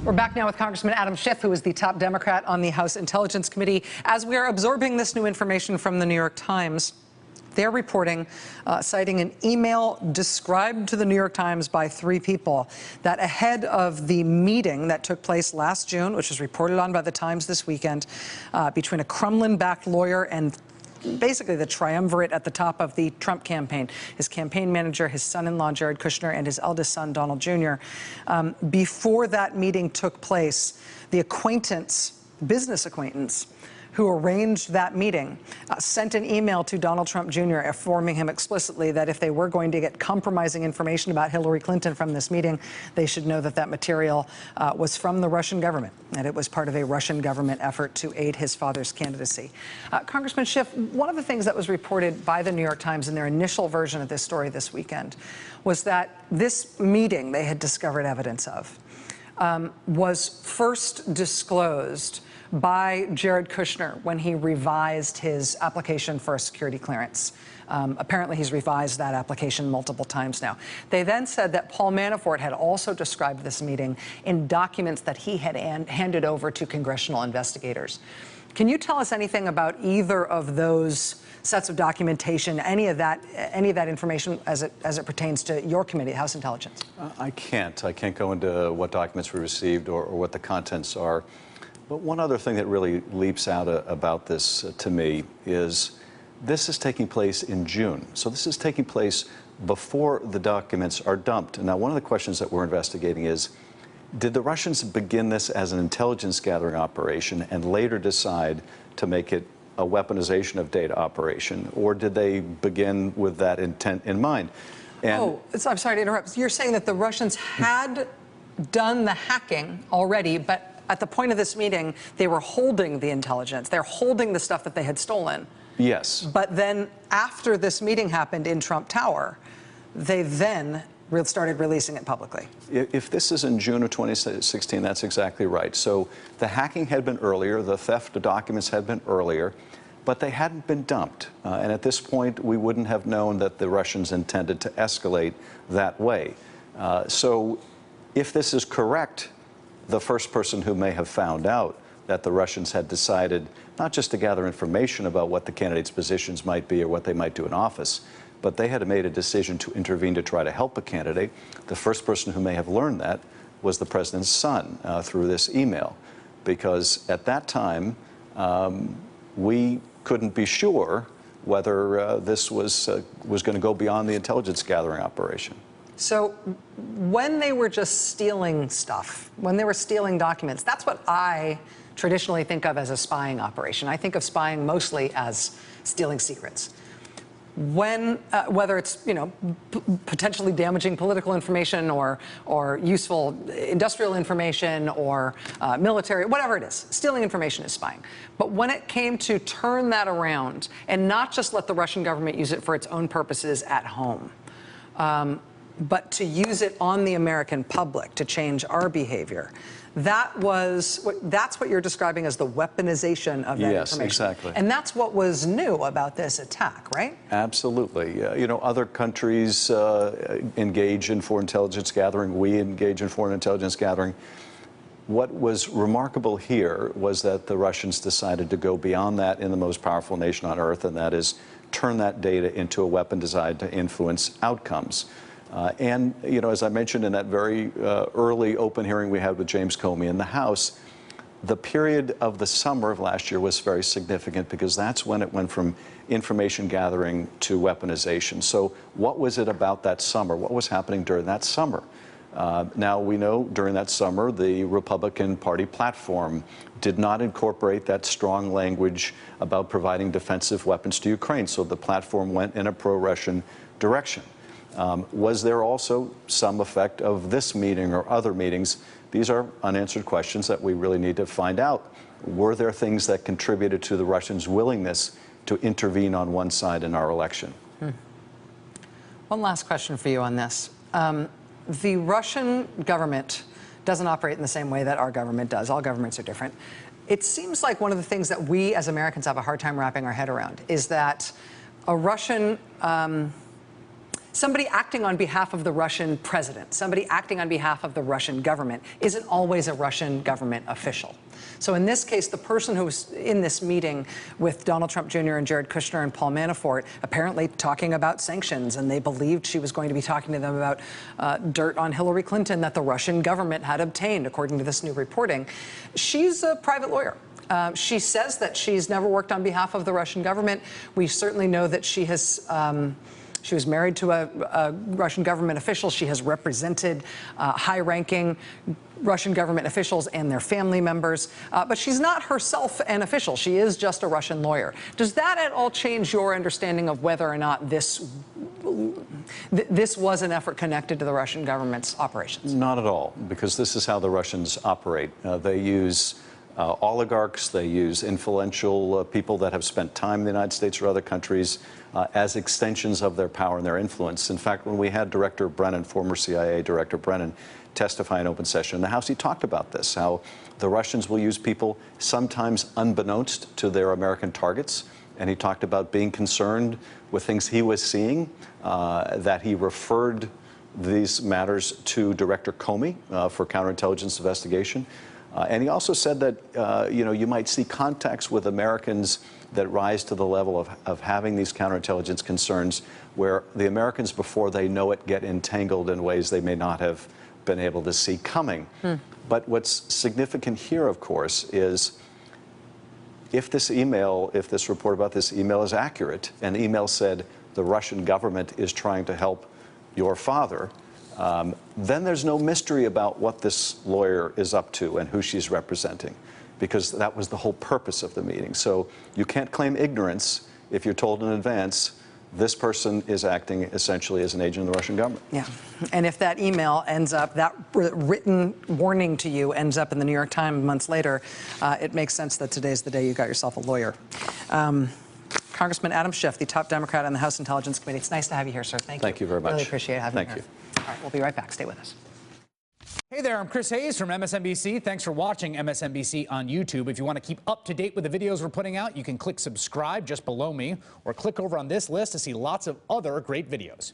We're back now with Congressman Adam Schiff, who is the top Democrat on the House Intelligence Committee. As we are absorbing this new information from the New York Times, they're reporting, citing an email described to the New York Times by three people, that ahead of the meeting that took place last June, which was reported on by the Times this weekend, between a Kremlin-backed lawyer and basically the triumvirate at the top of the Trump campaign, his campaign manager, his son-in-law, Jared Kushner, and his eldest son, Donald Jr. Before that meeting took place, the business acquaintance, who arranged that meeting, sent an email to Donald Trump Jr. informing him explicitly that if they were going to get compromising information about Hillary Clinton from this meeting, they should know that that material was from the Russian government, and it was part of a Russian government effort to aid his father's candidacy. Congressman Schiff, one of the things that was reported by the New York Times in their initial version of this story this weekend was that this meeting they had discovered evidence of was first disclosed by Jared Kushner when he revised his application for a security clearance. Apparently, he's revised that application multiple times now. They then said that Paul Manafort had also described this meeting in documents that he had handed over to congressional investigators. Can you tell us anything about either of those sets of documentation, any of that information as it pertains to your committee, House Intelligence? I can't go into what documents we received or what the contents are. But one other thing that really leaps out about this to me is this is taking place in June. So this is taking place before the documents are dumped. And now one of the questions that we're investigating is, did the Russians begin this as an intelligence gathering operation and later decide to make it a weaponization of data operation? Or did they begin with that intent in mind? And I'm sorry to interrupt. You're saying that the Russians had done the hacking already, but at the point of this meeting, they were holding the intelligence. They're holding the stuff that they had stolen. Yes. But then after this meeting happened in Trump Tower, they then started releasing it publicly. If this is in June of 2016, that's exactly right. So the hacking had been earlier, the theft of documents had been earlier, but they hadn't been dumped. And at this point, we wouldn't have known that the Russians intended to escalate that way. So if this is correct, the first person who may have found out that the Russians had decided not just to gather information about what the candidates' positions might be or what they might do in office, but they had made a decision to intervene to try to help a candidate. The first person who may have learned that was the president's son through this email, because at that time we couldn't be sure whether this was going to go beyond the intelligence gathering operation. So when they were just stealing stuff, when they were stealing documents, that's what I traditionally think of as a spying operation. I think of spying mostly as stealing secrets. When, whether it's, potentially damaging political information or useful industrial information or military, whatever it is, stealing information is spying. But when it came to turn that around and not just let the Russian government use it for its own purposes at home, but to use it on the American public to change our behavior. That's what you're describing as the weaponization of that information. Yes, exactly. And that's what was new about this attack, right? Absolutely. Other countries engage in foreign intelligence gathering. We engage in foreign intelligence gathering. What was remarkable here was that the Russians decided to go beyond that in the most powerful nation on earth, and that is turn that data into a weapon designed to influence outcomes. And, as I mentioned in that very early open hearing we had with James Comey in the House, the period of the summer of last year was very significant because that's when it went from information gathering to weaponization. So what was it about that summer? What was happening during that summer? Now, we know during that summer, the Republican Party platform did not incorporate that strong language about providing defensive weapons to Ukraine. So the platform went in a pro-Russian direction. Was there also some effect of this meeting or other meetings? These are unanswered questions that we really need to find out. Were there things that contributed to the Russians' willingness to intervene on one side in our election? One last question for you on this. The Russian government doesn't operate in the same way that our government does. All governments are different. It seems like one of the things that we as Americans have a hard time wrapping our head around is that a Russian somebody acting on behalf of the Russian president, somebody acting on behalf of the Russian government, isn't always a Russian government official. So in this case, the person who was in this meeting with Donald Trump Jr. and Jared Kushner and Paul Manafort, apparently talking about sanctions, and they believed she was going to be talking to them about dirt on Hillary Clinton that the Russian government had obtained, according to this new reporting. She's a private lawyer. She says that she's never worked on behalf of the Russian government. We certainly know that she has. She was married to a Russian government official. She has represented high-ranking Russian government officials and their family members. But she's not herself an official. She is just a Russian lawyer. Does that at all change your understanding of whether or not this was an effort connected to the Russian government's operations? Not at all, because this is how the Russians operate. They use oligarchs, they use influential people that have spent time in the United States or other countries as extensions of their power and their influence. In fact, when we had Director Brennan, former CIA Director Brennan, testify in open session in the House, he talked about this, how the Russians will use people sometimes unbeknownst to their American targets. And he talked about being concerned with things he was seeing, that he referred these matters to Director Comey for counterintelligence investigation. And he also said that, you might see contacts with Americans that rise to the level of having these counterintelligence concerns where the Americans, before they know it, get entangled in ways they may not have been able to see coming. But what's significant here, of course, is if this report about this email is accurate, and the email said the Russian government is trying to help your father, then there's no mystery about what this lawyer is up to and who she's representing, because that was the whole purpose of the meeting. So you can't claim ignorance if you're told in advance this person is acting essentially as an agent of the Russian government. Yeah, and if that email ends up, that written warning to you ends up in the New York Times months later, it makes sense that today's the day you got yourself a lawyer. Congressman Adam Schiff, the top Democrat on the House Intelligence Committee. It's nice to have you here, sir. Thank you. Thank you very much. Really appreciate having you here. Thank you. All right, we'll be right back. Stay with us. Hey there, I'm Chris Hayes from MSNBC. Thanks for watching MSNBC on YouTube. If you want to keep up to date with the videos we're putting out, you can click subscribe just below me, or click over on this list to see lots of other great videos.